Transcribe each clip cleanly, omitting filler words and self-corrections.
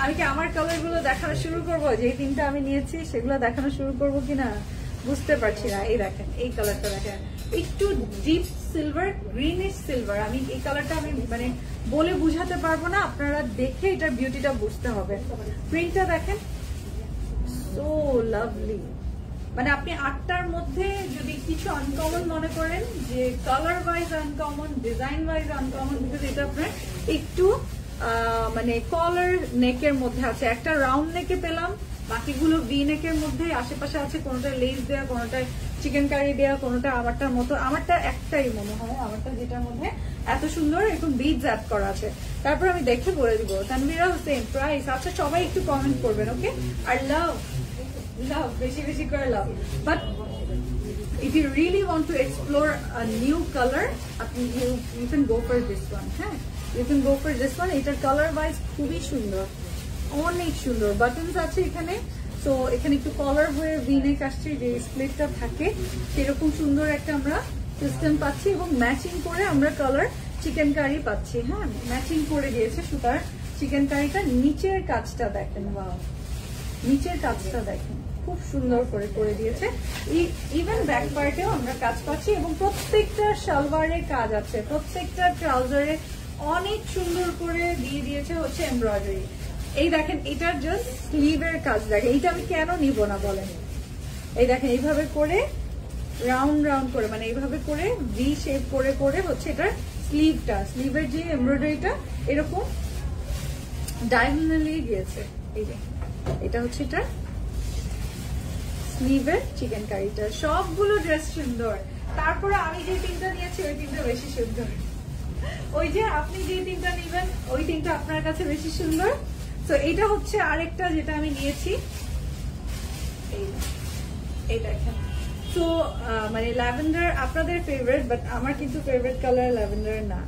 আমি কি আমার কালার গুলো দেখানো শুরু করবো? যে তিনটা আমি নিয়েছি সেগুলো দেখানো শুরু করবো কিনা বুঝতে পারছি না। এই দেখেন, এই কালারটা দেখেন, একটু ডিপ সিলভার, গ্রিনিশ সিলভার। আমি এই কালারটা আমি মানে বলে বুঝাতে পারবো না, আপনারা দেখে এটার বিউটিটা বুঝতে হবে। প্রিন্টটা দেখেন, সো লাভলি। মানে আপনি 8টার মধ্যে যদি কিছু আনকমন মনে করেন, যে colour wise uncommon, design wise uncommon, because এটা আপনার একটু মানে কলার নেকের মধ্যে আছে। একটা রাউন্ড নেকে পেলাম, বাকিগুলো ভি নেকের মধ্যে আশেপাশে আছে, কোনোটা লেস দেওয়া, কোনোটা চিকেন কারি দেওয়া, কোনোটা আমারটার মতো। আমারটা একটাই মনে হয়, আমারটা যেটার মধ্যে এত সুন্দর এরকম বিডস অ্যাড করা আছে। তারপর আমি দেখে বলে দিব। তানভীরা হোসেন, প্রাইস। আচ্ছা, সবাই একটু কমেন্ট করবেন, ওকে? আর লাভ লাভ, বেশি বেশি করে লাভ। But if you really want to explore a new color, you can go for this one. হ্যাঁ, you can go for this one. এটার কালার ওয়াইজ খুবই সুন্দর, অনেক সুন্দর। বাটনস আছে এখানে, সো এখানে একটু কলার হয়ে ভিনেক আসছে, যে স্প্লিটটা থাকে সেরকম সুন্দর একটা আমরা সিস্টেম পাচ্ছি। এবং ম্যাচিং করে আমরা কালার চিকেন কারি পাচ্ছি। হ্যাঁ, ম্যাচিং করে দিয়েছে সুতার চিকেন কারিটা। নিচের কাজটা দেখেন, ওয়াও, নিচের কাজটা দেখেন, খুব সুন্দর করে করে দিয়েছে। ইভেন ব্যাক পার্টেও আমরা কাজ পাচ্ছি, এবং প্রত্যেকটা সালোয়ারে কাজ আছে, প্রত্যেকটা ট্রাউজারে অনেক সুন্দর করে দিয়ে দিয়েছে হচ্ছে এমব্রয়ডারি। এই দেখেন, এটার জাস্ট স্লিভের কাজ দেখেন। এইটা আমি কেন নিব না বলেন? এই দেখেন, এইভাবে করে রাউন্ড রাউন্ড করে, মানে এইভাবে করে ভি শেপ করে করে হচ্ছে এটার স্লিভটা, স্লিভের যে এমব্রয়ডারিটা এরকম ডায়াগোনালি গিয়েছে। এই যে এটা হচ্ছে এটা স্লিভের চিকেন কারিটা। সবগুলো ড্রেস সুন্দর। তারপরে আমি যে তিনটা নিয়েছি ওই তিনটা বেশি সুন্দর। ওই যে আপনি যে তিনটা নিবেন ওই তিনটা আপনার কাছে বেশি সুন্দর। তো এটা হচ্ছে আরেকটা যেটা আমি নিয়েছি, এই দেখেন। তো মানে ল্যাভেন্ডার আপনাদের ফেভারিট, বাট আমার কিন্তু ফেভারিট কালার ল্যাভেন্ডার না।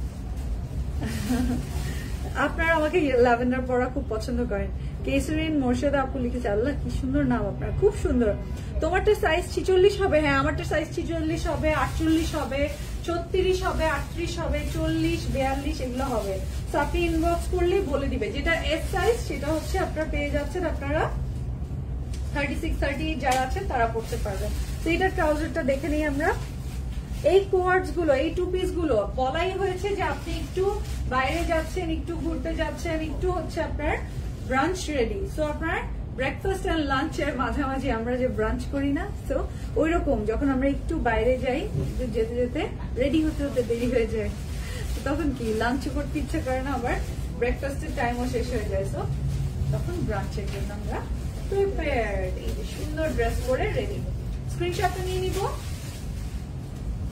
আপনারা আমাকে ল্যাভেন্ডার পরা খুব পছন্দ করেন। কেসরিন মোর্শেদা আপু লিখেছে, আল্লাহ কি সুন্দর নাম আপনার, খুব সুন্দর। তোমারটা সাইজ 46 হবে? হ্যাঁ, আমারটা সাইজ 46 হবে, 48 হবে, 36 হবে, 38 হবে, 40, 42 এগুলো হবে। তো আপনি ইনবক্স করলেই বলে দিবে। যেটা এস সাইজ সেটা হচ্ছে আপনারা পেয়ে যাচ্ছেন, আপনারা 36, 38 যারা আছেন তারা পড়তে পারবেন। তো এটার ট্রাউজারটা দেখে নিই আমরা। এই কোয়ার্ডস গুলো, এই টু পিস গুলো বলাই হয়েছে যে আপনি একটু বাইরে যাচ্ছেন, একটু ঘুরতে যাচ্ছেন, একটু হচ্ছে আপনার ব্রাঞ্চ রেডি। সো আপনার ব্রেকফাস্ট এন্ড লাঞ্চের মাঝামাঝি আমরা যে ব্রাঞ্চ করি না, সো ওই রকম যখন আমরা একটু বাইরে যাই, যেতে যেতে রেডি হতে হতে দেরি হয়ে যায়, তখন কি লাঞ্চ করতে ইচ্ছা করে না, আবার ব্রেকফাস্টের টাইমও শেষ হয়ে যায়। সো তখন ব্রাঞ্চের জন্য আমরা প্রিপেয়ার্ড। এই যে সুন্দর ড্রেস পরে রেডি। স্ক্রিনশটটা নিয়ে নিব।